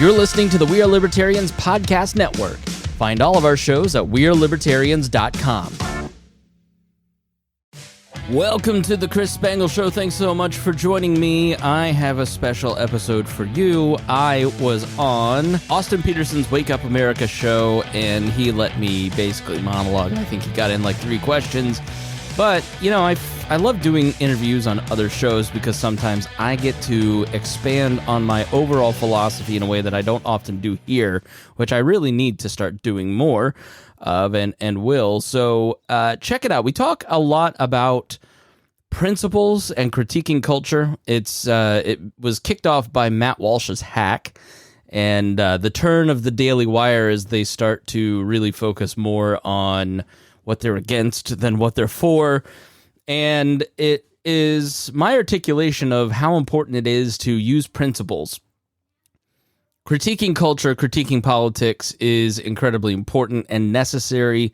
You're listening to the We Are Libertarians Podcast Network. Find all of our shows at wearelibertarians.com. Welcome to the Chris Spangle Show. Thanks so much for joining me. I have a special episode for you. I was on Austin Peterson's Wake Up America show, and he let me basically monologue. I think he got in like 3 questions. But, you know, I love doing interviews on other shows because sometimes I get to expand on my overall philosophy in a way that I don't often do here, which I really need to start doing more of and will. So check it out. We talk a lot about principles and critiquing culture. It was kicked off by Matt Walsh's hack, and the turn of the Daily Wire as they start to really focus more on what they're against than what they're for. And it is my articulation of how important it is to use principles. Critiquing culture, critiquing politics is incredibly important and necessary,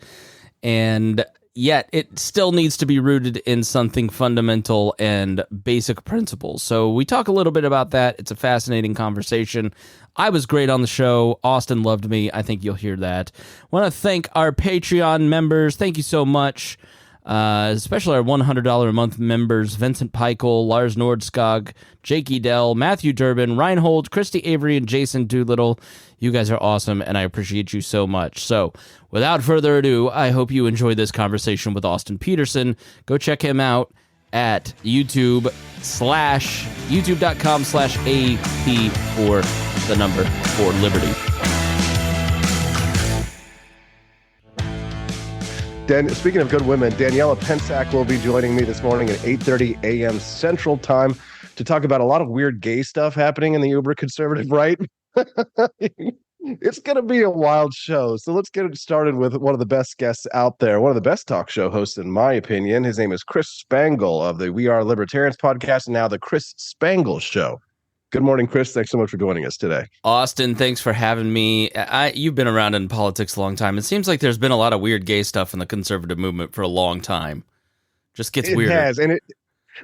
and yet it still needs to be rooted in something fundamental and basic principles. So we talk a little bit about that. It's a fascinating conversation. I was great on the show. Austin loved me. I think you'll hear that. I want to thank our Patreon members. Thank you so much. Especially our $100 a month members, Vincent Peichel, Lars Nordskog, Jake Edel, Matthew Durbin, Reinhold, Christy Avery, and Jason Doolittle. You guys are awesome, and I appreciate you so much. So, without further ado, I hope you enjoy this conversation with Austin Peterson. Go check him out at youtube.com/AP for the number 4 Liberty. Speaking of good women, Daniela Pensack will be joining me this morning at 8:30 a.m. Central Time to talk about a lot of weird gay stuff happening in the uber conservative right. It's going to be a wild show. So let's get it started with one of the best guests out there, one of the best talk show hosts, in my opinion. His name is Chris Spangle of the We Are Libertarians podcast, and now the Chris Spangle Show. Good morning, Chris. Thanks so much for joining us today. Austin, thanks for having me. You've been around in politics a long time. It seems like there's been a lot of weird gay stuff in the conservative movement for a long time. Just gets weirder. It has, and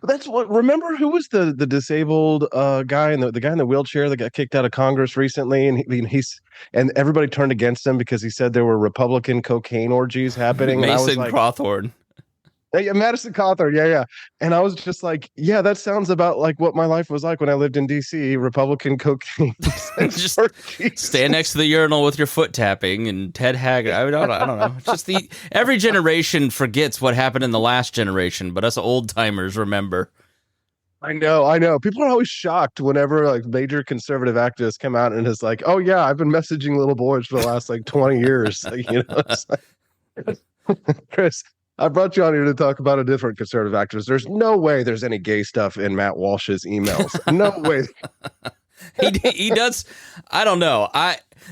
that's what. Remember who was the disabled guy and the guy in the wheelchair that got kicked out of Congress recently, and and everybody turned against him because he said there were Republican cocaine orgies happening. Mason Cawthorn. Yeah, Madison Cawthorn, yeah. And I was just like, yeah, that sounds about like what my life was like when I lived in D.C., Republican cocaine. Just stand next to the urinal with your foot tapping and Ted Haggard. I don't know. It's just every generation forgets what happened in the last generation, but us old-timers remember. I know. People are always shocked whenever like major conservative activists come out and it's like, oh, yeah, I've been messaging little boys for the last like 20 years. It's like, Chris, I brought you on here to talk about a different conservative activist. There's no way there's any gay stuff in Matt Walsh's emails. No way. He does. I don't know.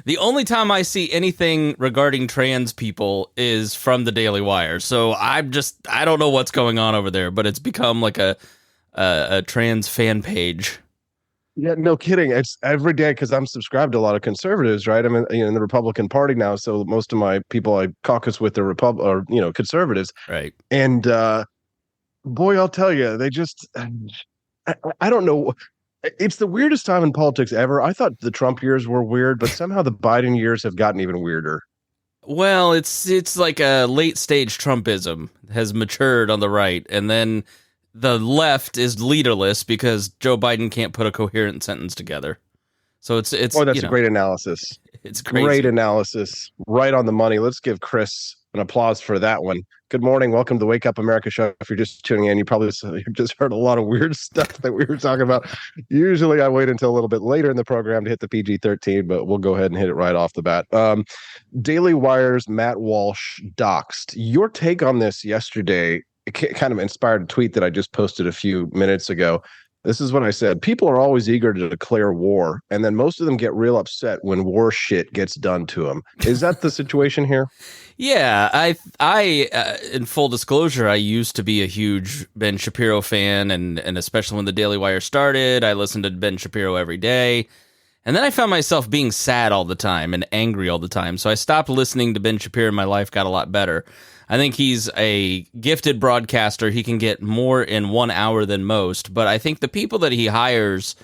The only time I see anything regarding trans people is from the Daily Wire. So I don't know what's going on over there, but it's become like a trans fan page. Yeah, no kidding. It's every day because I'm subscribed to a lot of conservatives, right? I'm in the Republican Party now, so most of my people I caucus with are conservatives, right? And boy, I'll tell you, they just I don't know. It's the weirdest time in politics ever. I thought the Trump years were weird, but somehow the Biden years have gotten even weirder. Well, it's like a late stage Trumpism has matured on the right, and then the left is leaderless because Joe Biden can't put a coherent sentence together. So it's oh, that's a great analysis. It's crazy. Great analysis. Right on the money. Let's give Chris an applause for that one. Good morning. Welcome to the Wake Up America show. If you're just tuning in, you probably just heard a lot of weird stuff that we were talking about. Usually I wait until a little bit later in the program to hit the PG-13, but we'll go ahead and hit it right off the bat. Daily Wire's Matt Walsh doxed. Your take on this yesterday, it kind of inspired a tweet that I just posted a few minutes ago. This is what I said. People are always eager to declare war, and then most of them get real upset when war shit gets done to them. Is that the situation here? Yeah, I in full disclosure, I used to be a huge Ben Shapiro fan, and especially when the Daily Wire started, I listened to Ben Shapiro every day. And then I found myself being sad all the time and angry all the time. So I stopped listening to Ben Shapiro and my life got a lot better. I think he's a gifted broadcaster. He can get more in 1 hour than most. But I think the people that he hires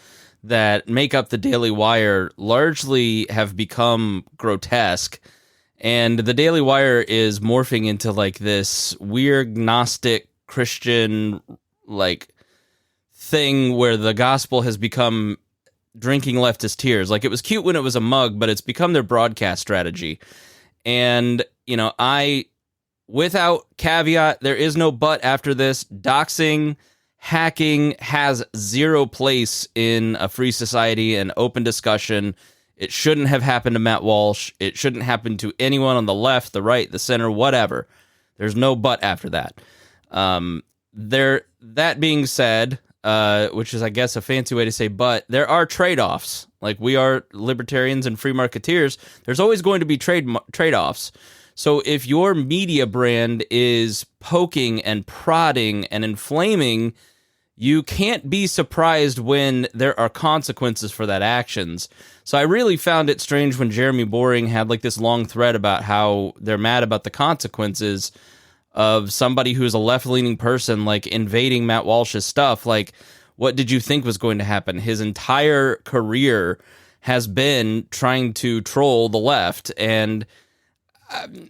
that make up the Daily Wire largely have become grotesque. And the Daily Wire is morphing into like this weird Gnostic Christian like thing where the gospel has become drinking leftist tears. Like, it was cute when it was a mug, but it's become their broadcast strategy. And, without caveat, there is no but after this. Doxing, hacking has zero place in a free society and open discussion. It shouldn't have happened to Matt Walsh. It shouldn't happen to anyone on the left, the right, the center, whatever. There's no but after that. That being said, which is, I guess, a fancy way to say but, there are trade-offs. Like, we are libertarians and free marketeers. There's always going to be trade-offs. So if your media brand is poking and prodding and inflaming, you can't be surprised when there are consequences for that actions. So I really found it strange when Jeremy Boring had like this long thread about how they're mad about the consequences of somebody who's a left-leaning person like invading Matt Walsh's stuff. Like, what did you think was going to happen? His entire career has been trying to troll the left. And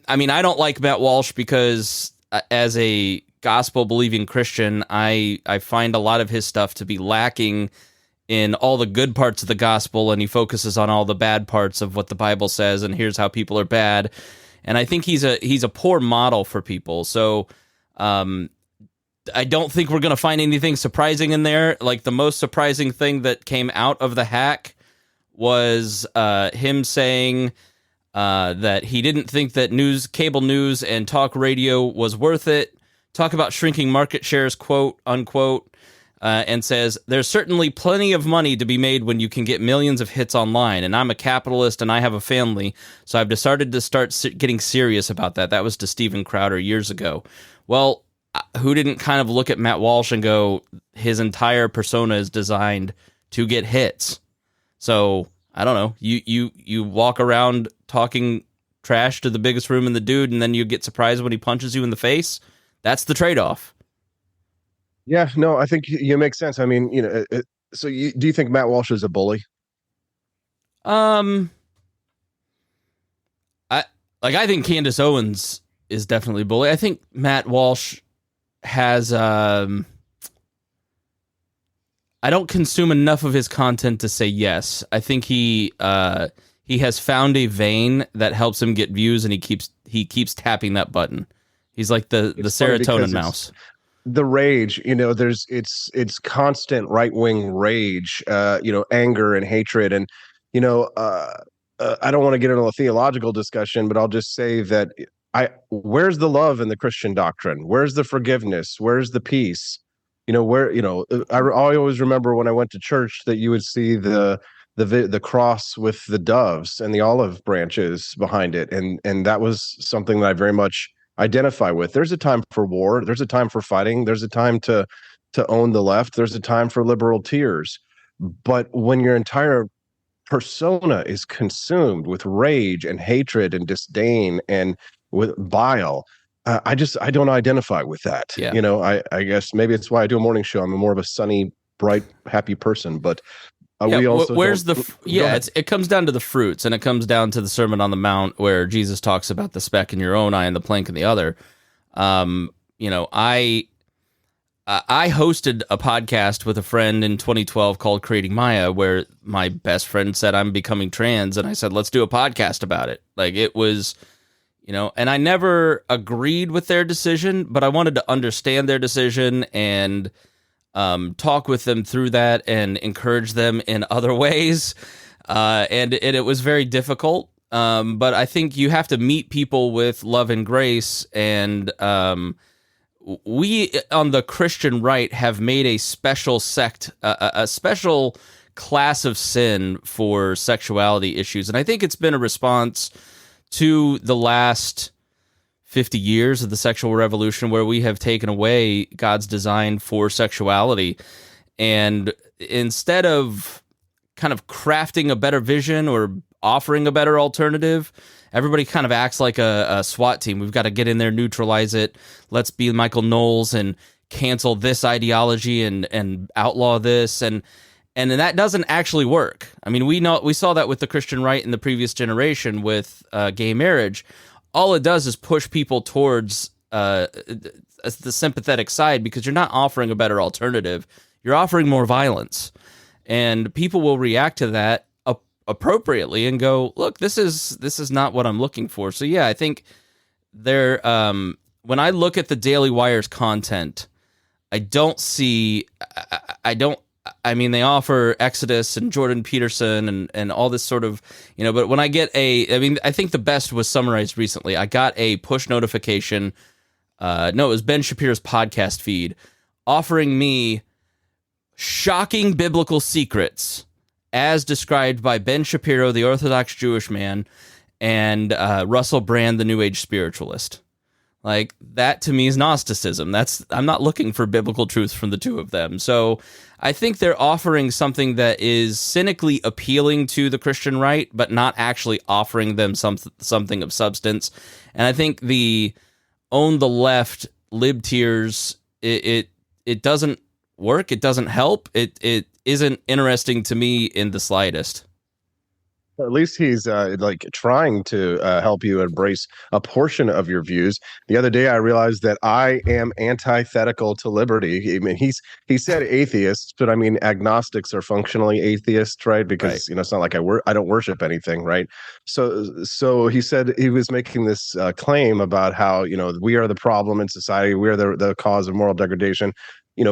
I mean, I don't like Matt Walsh because as a gospel-believing Christian, I find a lot of his stuff to be lacking in all the good parts of the gospel, and he focuses on all the bad parts of what the Bible says, and here's how people are bad. And I think he's a poor model for people. So I don't think we're going to find anything surprising in there. Like, the most surprising thing that came out of the hack was him saying that he didn't think that cable news and talk radio was worth it. Talk about shrinking market shares, quote, unquote, and says, there's certainly plenty of money to be made when you can get millions of hits online, and I'm a capitalist and I have a family, so I've decided to start getting serious about that. That was to Steven Crowder years ago. Well, who didn't kind of look at Matt Walsh and go, his entire persona is designed to get hits? So, I don't know, you walk around talking trash to the biggest room in the dude, and then you get surprised when he punches you in the face? That's the trade-off. Yeah, no, I think you make sense. I mean, so do you think Matt Walsh is a bully? I think Candace Owens is definitely a bully. I think Matt Walsh has I don't consume enough of his content to say yes. I think he has found a vein that helps him get views, and he keeps tapping that button. He's like the serotonin mouse. The rage, it's constant right-wing rage, anger and hatred. And, I don't want to get into a theological discussion, but I'll just say that where's the love in the Christian doctrine? Where's the forgiveness? Where's the peace? I always remember when I went to church that you would see the cross with the doves and the olive branches behind it. And that was something that I very much identify with. There's a time for war. There's a time for fighting. There's a time to own the left. There's a time for liberal tears. But when your entire persona is consumed with rage and hatred and disdain and with bile, I don't identify with that. Yeah. I guess maybe it's why I do a morning show. I'm more of a sunny, bright, happy person. But we also it comes down to the fruits, and it comes down to the Sermon on the Mount where Jesus talks about the speck in your own eye and the plank in the other. I hosted a podcast with a friend in 2012 called Creating Maya, where my best friend said I'm becoming trans, and I said, let's do a podcast about it. Like, it was, and I never agreed with their decision, but I wanted to understand their decision and talk with them through that and encourage them in other ways. And it was very difficult. But I think you have to meet people with love and grace. And we on the Christian right have made a special sect, a special class of sin for sexuality issues. And I think it's been a response to the last 50 years of the sexual revolution, where we have taken away God's design for sexuality. And instead of kind of crafting a better vision or offering a better alternative, everybody kind of acts like a SWAT team. We've got to get in there, neutralize it. Let's be Michael Knowles and cancel this ideology and outlaw this. And And that doesn't actually work. I mean, we saw that with the Christian right in the previous generation with gay marriage. All it does is push people towards the sympathetic side because you're not offering a better alternative. You're offering more violence. And people will react to that appropriately and go, look, this is not what I'm looking for. So yeah, I think there when I look at the Daily Wire's content, I mean, they offer Exodus and Jordan Peterson and all this sort of, but when I get I think the best was summarized recently. I got a push notification. No, it was Ben Shapiro's podcast feed offering me shocking biblical secrets as described by Ben Shapiro, the Orthodox Jewish man, and Russell Brand, the New Age spiritualist. Like, that to me is Gnosticism. I'm not looking for biblical truth from the two of them. So I think they're offering something that is cynically appealing to the Christian right, but not actually offering them something of substance. And I think the own the left lib tiers, it doesn't work. It doesn't help. It isn't interesting to me in the slightest. At least he's trying to help you embrace a portion of your views. The other day, I realized that I am antithetical to liberty. I mean, he said atheists, but I mean agnostics are functionally atheists, right? Because right. It's not like I don't worship anything, right? So he said he was making this claim about how we are the problem in society, we are the cause of moral degradation.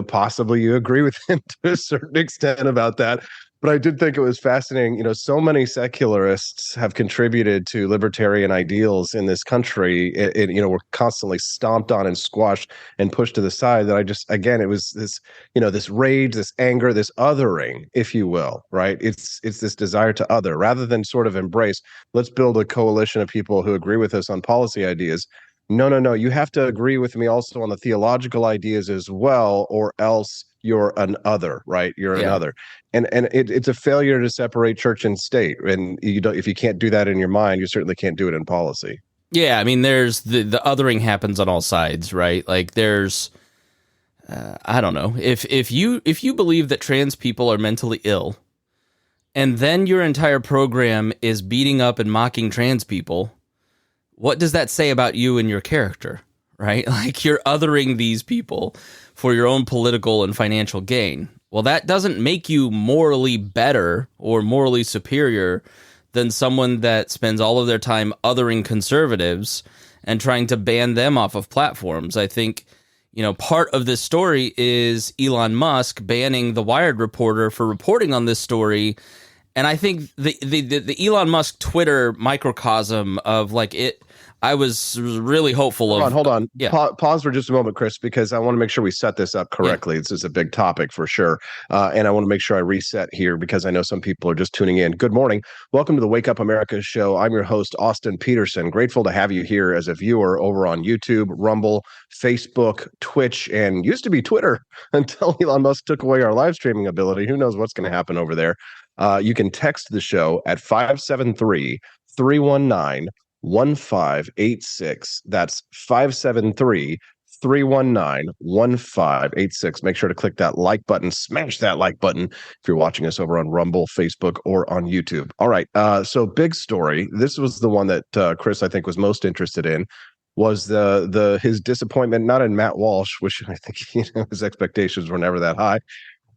Possibly you agree with him to a certain extent about that. But I did think it was fascinating. So many secularists have contributed to libertarian ideals in this country. We're constantly stomped on and squashed and pushed to the side. That it was this, this rage, this anger, this othering, if you will, right? It's this desire to other rather than sort of embrace. Let's build a coalition of people who agree with us on policy ideas. No. You have to agree with me also on the theological ideas as well, or else you're an other, right? You're an other. And it's a failure to separate church and state. And if you can't do that in your mind, you certainly can't do it in policy. Yeah, I mean, there's the othering happens on all sides, right? Like there's, I don't know, if you believe that trans people are mentally ill, and then your entire program is beating up and mocking trans people, what does that say about you and your character, right? Like you're othering these people for your own political and financial gain. Well, that doesn't make you morally better or morally superior than someone that spends all of their time othering conservatives and trying to ban them off of platforms. I think, part of this story is Elon Musk banning the Wired reporter for reporting on this story. And I think the Elon Musk Twitter microcosm of I was really hopeful of. Hold on. Yeah. Pause for just a moment, Chris, because I want to make sure we set this up correctly. Yeah. This is a big topic for sure. And I want to make sure I reset here because I know some people are just tuning in. Good morning. Welcome to the Wake Up America show. I'm your host, Austin Peterson. Grateful to have you here as a viewer over on YouTube, Rumble, Facebook, Twitch, and used to be Twitter until Elon Musk took away our live streaming ability. Who knows what's going to happen over there? You can text the show at 573-319-1586. That's 573-319-1586. Make sure to click that like button, smash that like button if you're watching us over on Rumble, Facebook, or on YouTube. All right. So big story. This was the one that Chris, I think, was most interested in, was his disappointment, not in Matt Walsh, which I think his expectations were never that high.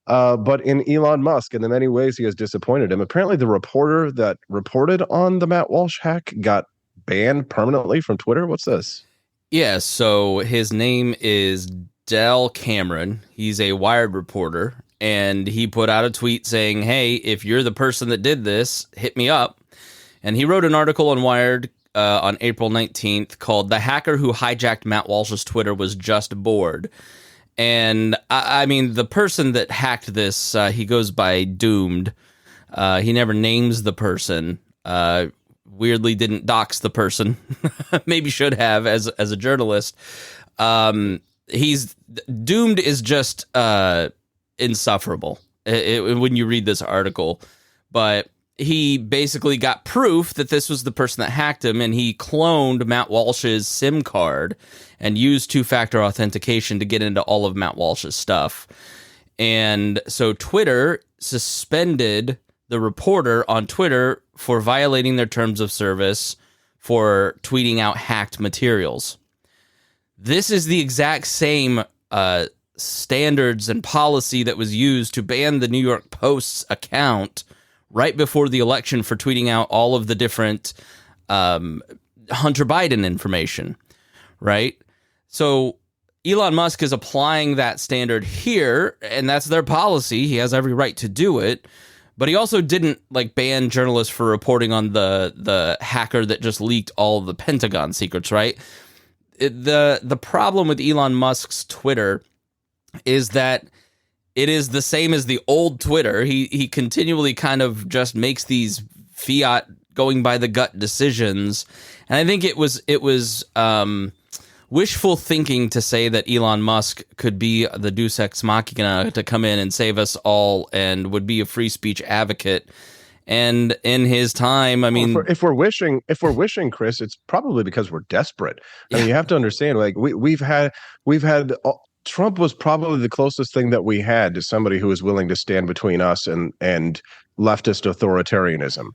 But in Elon Musk, in the many ways he has disappointed him. Apparently, the reporter that reported on the Matt Walsh hack got banned permanently from Twitter. What's this? Yeah, so his name is Del Cameron. He's a Wired reporter, and he put out a tweet saying, hey, if you're the person that did this, hit me up. And he wrote an article on Wired on April 19th called "The Hacker Who Hijacked Matt Walsh's Twitter Was Just Bored." And I mean, the person that hacked this, he goes by Doomed. He never names the person. Weirdly didn't dox the person. Maybe should have as a journalist. He's Doomed is just insufferable when you read this article. But he basically got proof that this was the person that hacked him, and he cloned Matt Walsh's SIM card and used two-factor authentication to get into all of Matt Walsh's stuff. And so Twitter suspended the reporter on Twitter for violating their terms of service for tweeting out hacked materials. This is the exact same standards and policy that was used to ban the New York Post's account right before the election for tweeting out all of the different Hunter Biden information, right? So Elon Musk is applying that standard here, and that's their policy. He has every right to do it. But he also didn't ban journalists for reporting on the hacker that just leaked all of the Pentagon secrets, right? The problem with Elon Musk's Twitter is that it is the same as the old Twitter. He continually kind of just makes these fiat going by the gut decisions, and I think it was wishful thinking to say that Elon Musk could be the Deus Ex Machina to come in and save us all and would be a free speech advocate. And in his time, I mean, if we're wishing, Chris, it's probably because we're desperate. I mean, you have to understand, we've had Trump was probably the closest thing that we had to somebody who was willing to stand between us and leftist authoritarianism.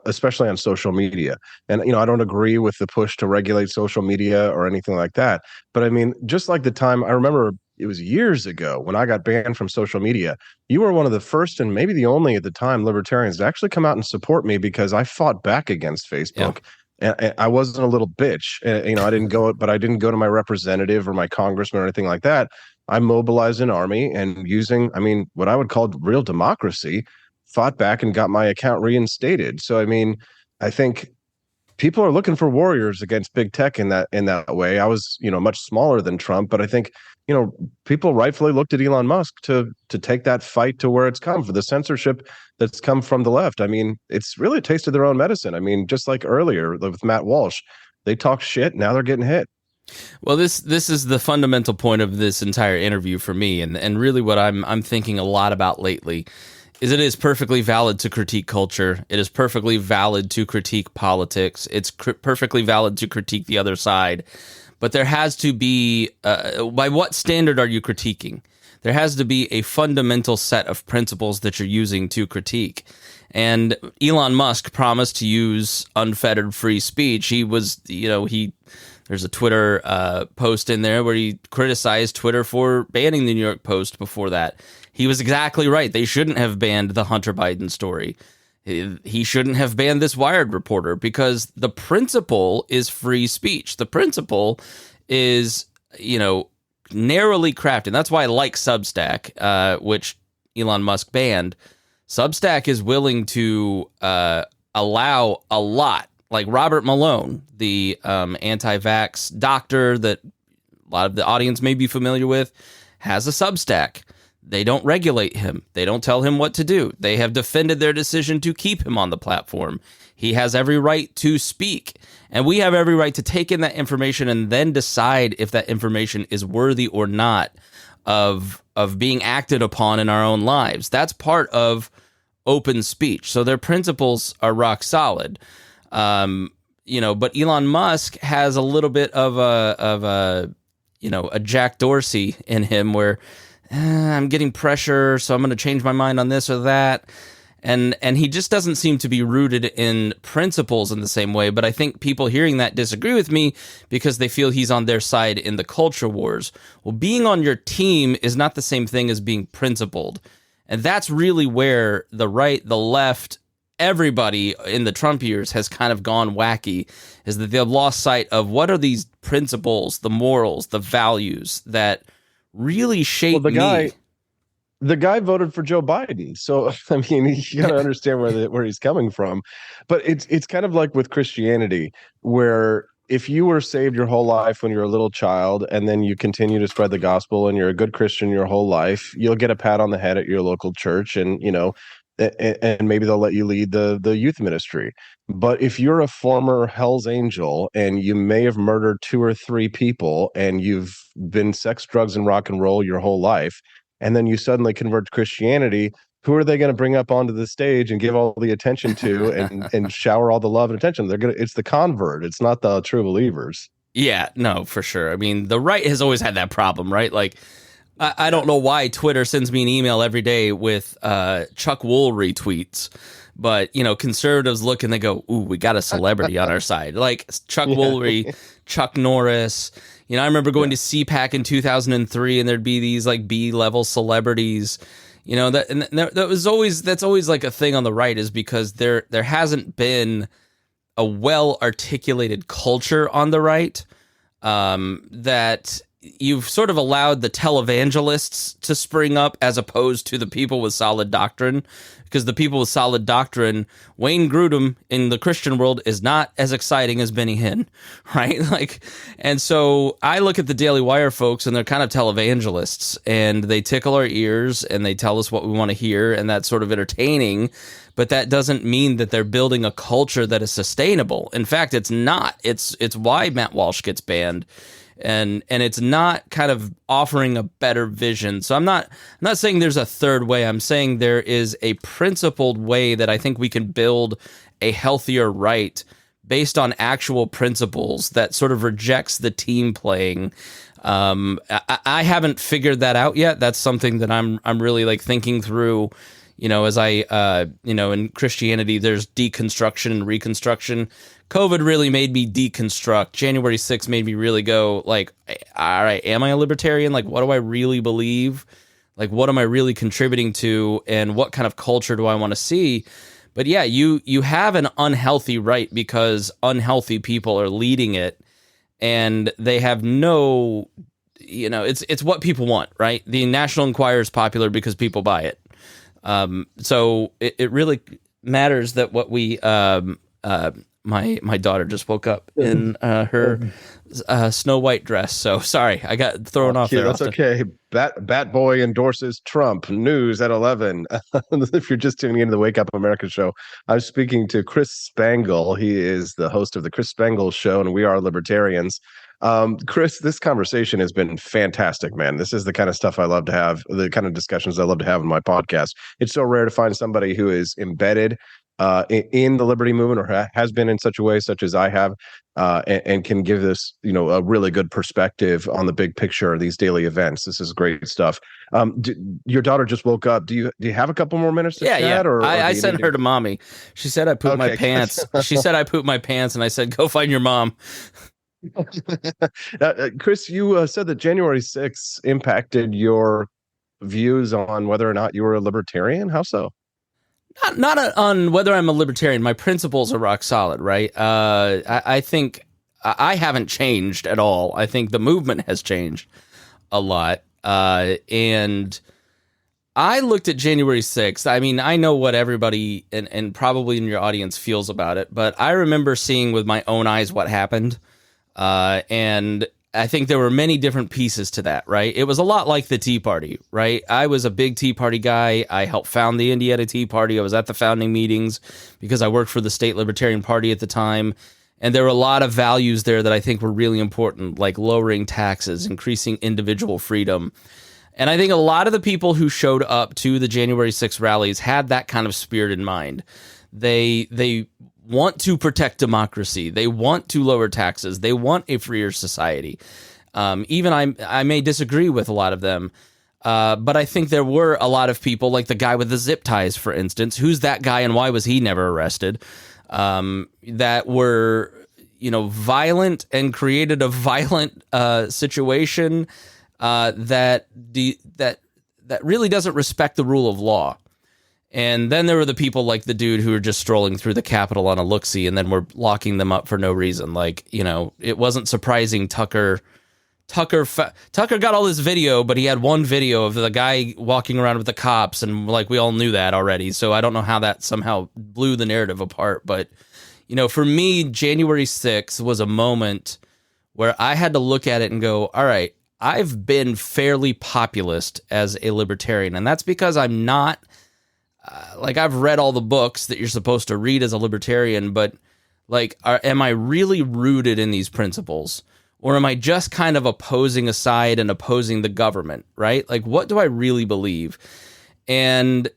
Especially on social media. And, I don't agree with the push to regulate social media or anything like that. But I mean, just like the time, I remember it was years ago when I got banned from social media, you were one of the first and maybe the only at the time libertarians to actually come out and support me because I fought back against Facebook. Yeah. And I wasn't a little bitch. I didn't go to my representative or my congressman or anything like that. I mobilized an army and using, what I would call real democracy, fought back and got my account reinstated. So, I think people are looking for warriors against big tech in that way. I was, much smaller than Trump, but I think, people rightfully looked at Elon Musk to take that fight to where it's come for the censorship that's come from the left. It's really tasted their own medicine. Just like earlier with Matt Walsh, they talk shit. Now they're getting hit. Well, this is the fundamental point of this entire interview for me. And really what I'm thinking a lot about lately is it is perfectly valid to critique culture. It is perfectly valid to critique politics. It's perfectly valid to critique the other side. But there has to be, by what standard are you critiquing? There has to be a fundamental set of principles that you're using to critique. And Elon Musk promised to use unfettered free speech. He was, there's a Twitter post in there where he criticized Twitter for banning the New York Post before that. He was exactly right. They shouldn't have banned the Hunter Biden story. He shouldn't have banned this Wired reporter because the principle is free speech. The principle is, narrowly crafted. That's why I like Substack, which Elon Musk banned. Substack is willing to allow a lot. Like Robert Malone, the anti-vax doctor that a lot of the audience may be familiar with, has a Substack. They don't regulate him. They don't tell him what to do. They have defended their decision to keep him on the platform. He has every right to speak. And we have every right to take in that information and then decide if that information is worthy or not of being acted upon in our own lives. That's part of open speech. So their principles are rock solid. But Elon Musk has a little bit of a Jack Dorsey in him where I'm getting pressure, so I'm going to change my mind on this or that. And he just doesn't seem to be rooted in principles in the same way. But I think people hearing that disagree with me because they feel he's on their side in the culture wars. Well, being on your team is not the same thing as being principled. And that's really where the right, the left, everybody in the Trump years has kind of gone wacky, is that they've lost sight of what are these principles, the morals, the values that really shape me. The guy voted for Joe Biden. So, you got to understand where he's coming from. But it's kind of like with Christianity, where if you were saved your whole life when you're a little child, and then you continue to spread the gospel and you're a good Christian your whole life, you'll get a pat on the head at your local church and, and maybe they'll let you lead the youth ministry. But if you're a former Hell's Angel and you may have murdered 2 or 3 people and you've been sex, drugs, and rock and roll your whole life, and then you suddenly convert to Christianity, who are they going to bring up onto the stage and give all the attention to and shower all the love and attention? It's the convert. It's not the true believers. Yeah, no, for sure. The right has always had that problem, right? Like, I don't know why Twitter sends me an email every day with Chuck Wool retweets. But, conservatives look and they go, ooh, we got a celebrity on our side. Like Chuck Woolery, Chuck Norris. I remember going to CPAC in 2003 and there'd be these like B-level celebrities. That's always like a thing on the right, is because there hasn't been a well-articulated culture on the right, that you've sort of allowed the televangelists to spring up as opposed to the people with solid doctrine. Because the people with solid doctrine, Wayne Grudem in the Christian world is not as exciting as Benny Hinn, right? And so I look at the Daily Wire folks, and they're kind of televangelists, and they tickle our ears, and they tell us what we want to hear, and that's sort of entertaining. But that doesn't mean that they're building a culture that is sustainable. In fact, it's not. It's why Matt Walsh gets banned. And it's not kind of offering a better vision. So I'm not saying there's a third way. I'm saying there is a principled way that I think we can build a healthier right based on actual principles that sort of rejects the team playing. I haven't figured that out yet. That's something that I'm really like thinking through. As I in Christianity, there's deconstruction and reconstruction. COVID really made me deconstruct. January 6th made me really go like, all right, am I a libertarian? Like, what do I really believe? Like, what am I really contributing to? And what kind of culture do I want to see? But yeah, you have an unhealthy right because unhealthy people are leading it, and they have no, it's what people want, right? The National Enquirer is popular because people buy it. So it really matters that what we, my daughter just woke up in her Snow White dress. So sorry, I got thrown off there. That's okay. Bat Boy endorses Trump. News at 11. If you're just tuning into the Wake Up America show, I'm speaking to Chris Spangle. He is the host of the Chris Spangle Show, and we are libertarians. Chris, this conversation has been fantastic, man. This is the kind of stuff I love to have, the kind of discussions I love to have in my podcast. It's so rare to find somebody who is embedded in the liberty movement, or has been in such a way, such as I have, and can give this, a really good perspective on the big picture of these daily events. This is great stuff. Your daughter just woke up. Do you have a couple more minutes to chat? Yeah. Or I sent her to mommy. She said I pooped my pants. She said I pooped my pants, and I said, go find your mom. Chris, you said that January 6th impacted your views on whether or not you were a libertarian. How so? Not on whether I'm a libertarian. My principles are rock solid, right? I think I haven't changed at all. I think the movement has changed a lot. And I looked at January 6th. I mean, I know what everybody and probably in your audience feels about it, but I remember seeing with my own eyes what happened. And I think there were many different pieces to that, right? It was a lot like the Tea Party, right? I was a big Tea Party guy. I helped found the Indiana Tea Party. I was at the founding meetings because I worked for the State Libertarian Party at the time. And there were a lot of values there that I think were really important, like lowering taxes, increasing individual freedom. And I think a lot of the people who showed up to the January 6th rallies had that kind of spirit in mind. They want to protect democracy. They want to lower taxes. They want a freer society. Even I may disagree with a lot of them, but I think there were a lot of people, like the guy with the zip ties, for instance. Who's that guy and why was he never arrested? That were, violent and created a violent situation that really doesn't respect the rule of law. And then there were the people like the dude who were just strolling through the Capitol on a look-see, and then we're locking them up for no reason. Like, it wasn't surprising Tucker got all this video, but he had one video of the guy walking around with the cops, and like we all knew that already. So I don't know how that somehow blew the narrative apart. But, for me, January 6th was a moment where I had to look at it and go, all right, I've been fairly populist as a libertarian, and that's because I'm not... I've read all the books that you're supposed to read as a libertarian, but am I really rooted in these principles, or am I just kind of opposing a side and opposing the government, right? Like, what do I really believe? And,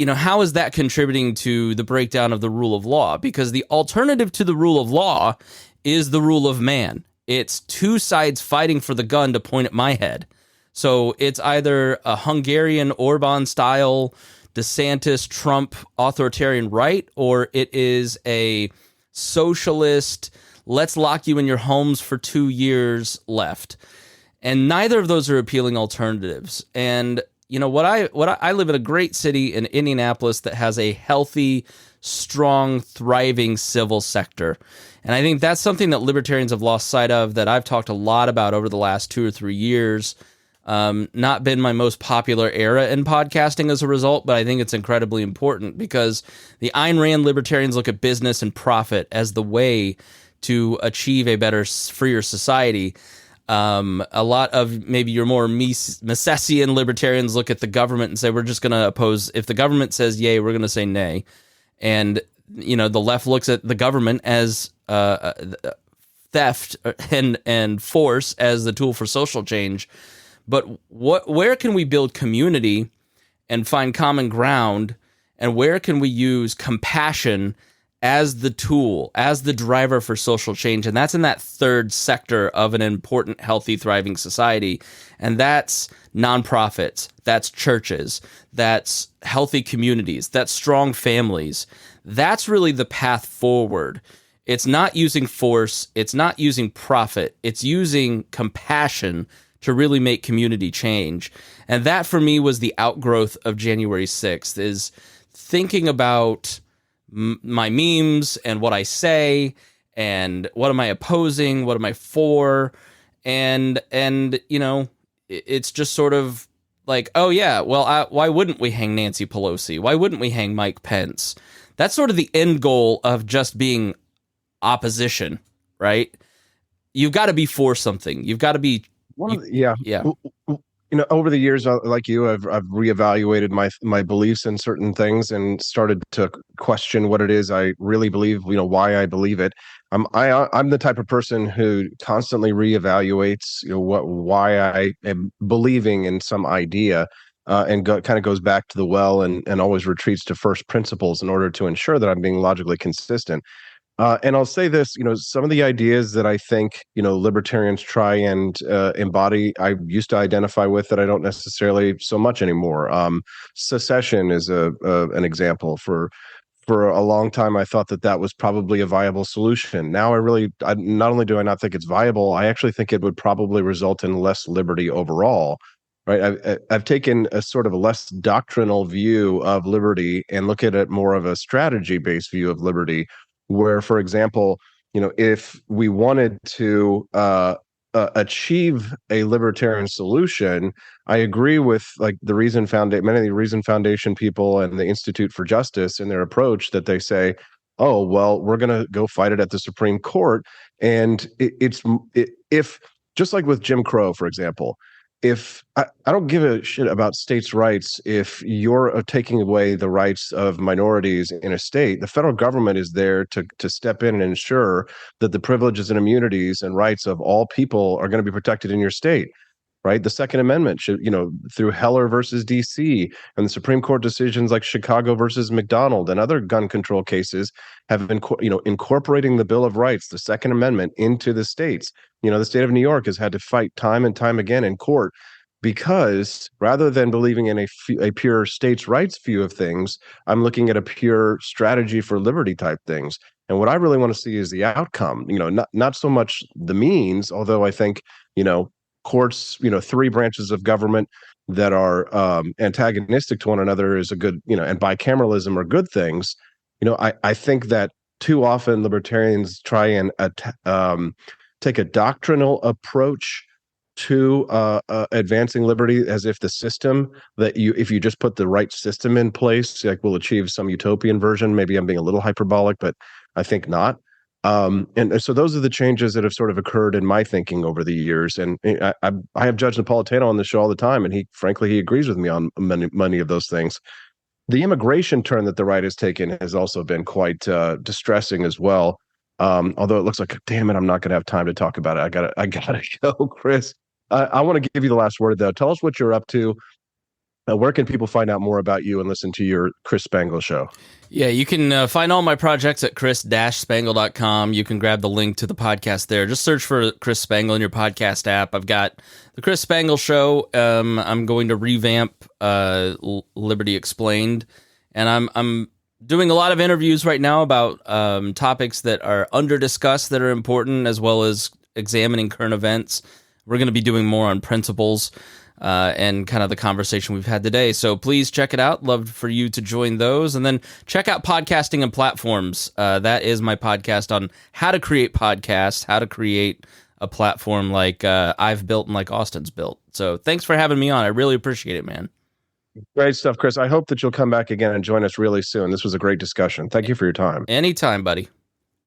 how is that contributing to the breakdown of the rule of law? Because the alternative to the rule of law is the rule of man. It's two sides fighting for the gun to point at my head. So it's either a Hungarian Orban style DeSantis Trump authoritarian right, or it is a socialist, let's lock you in your homes for 2 years left. And neither of those are appealing alternatives. And I live in a great city in Indianapolis that has a healthy, strong, thriving civil sector. And I think that's something that libertarians have lost sight of, that I've talked a lot about over the last 2 or 3 years. Not been my most popular era in podcasting as a result, but I think it's incredibly important because the Ayn Rand libertarians look at business and profit as the way to achieve a better, freer society. A lot of maybe your more Misesian libertarians look at the government and say, we're just going to oppose. If the government says yay, we're going to say nay. And, the left looks at the government as theft and force as the tool for social change. But where can we build community and find common ground? And where can we use compassion as the tool, as the driver for social change? And that's in that third sector of an important, healthy, thriving society. And that's nonprofits, that's churches, that's healthy communities, that's strong families. That's really the path forward. It's not using force, it's not using profit, it's using compassion to really make community change. And that for me was the outgrowth of January 6th, is thinking about my memes and what I say and what am I opposing, what am I for, and it's just sort of like, oh yeah, well, why wouldn't we hang Nancy Pelosi? Why wouldn't we hang Mike Pence? That's sort of the end goal of just being opposition, right? You've got to be for something. You've got to be yeah. Over the years, like you, I've reevaluated my beliefs in certain things and started to question what it is I really believe. Why I believe it. I'm the type of person who constantly reevaluates. Why I am believing in some idea, and kind of goes back to the well and always retreats to first principles in order to ensure that I'm being logically consistent. And I'll say this, some of the ideas that I think, libertarians try and embody, I used to identify with that I don't necessarily so much anymore. Secession is an example. For a long time, I thought that was probably a viable solution. Now not only do I not think it's viable, I actually think it would probably result in less liberty overall. Right. I've taken a sort of a less doctrinal view of liberty and look at it more of a strategy-based view of liberty, where, for example, if we wanted to achieve a libertarian solution, I agree with like many of the Reason Foundation people and the Institute for Justice in their approach, that they say, oh, well, we're going to go fight it at the Supreme Court. And if just like with Jim Crow, for example, if I don't give a shit about states' rights, if you're taking away the rights of minorities in a state, the federal government is there to step in and ensure that the privileges and immunities and rights of all people are going to be protected in your state. Right. The Second Amendment should, through Heller versus DC and the Supreme Court decisions like Chicago versus McDonald and other gun control cases have been, incorporating the Bill of Rights, the Second Amendment, into the states. The state of New York has had to fight time and time again in court because rather than believing in a pure states' rights view of things, I'm looking at a pure strategy for liberty type things. And what I really want to see is the outcome, not so much the means, although I think, courts, three branches of government that are antagonistic to one another is a good, and bicameralism are good things. I think that too often libertarians try and take a doctrinal approach to advancing liberty, as if the system if you just put the right system in place, like we'll achieve some utopian version. Maybe I'm being a little hyperbolic, but I think not. And so those are the changes that have sort of occurred in my thinking over the years. And I have Judge Napolitano on the show all the time, and he agrees with me on many of those things. The immigration turn that the right has taken has also been quite distressing as well. Although it looks like, damn it, I'm not going to have time to talk about it. I gotta go, Chris. I want to give you the last word though. Tell us what you're up to. Where can people find out more about you and listen to your Chris Spangle show? Yeah, you can find all my projects at chris-spangle.com. You can grab the link to the podcast there. Just search for Chris Spangle in your podcast app. I've got the Chris Spangle Show. I'm going to revamp Liberty Explained, and I'm doing a lot of interviews right now about topics that are under discussed that are important, as well as examining current events. We're going to be doing more on principles and kind of the conversation we've had today. So please check it out. Love for you to join those. And then check out Podcasting and Platforms. That is my podcast on how to create podcasts, how to create a platform like I've built and like Austin's built. So thanks for having me on. I really appreciate it, man. Great stuff, Chris. I hope that you'll come back again and join us really soon. This was a great discussion. Thank you for your time. Anytime, buddy.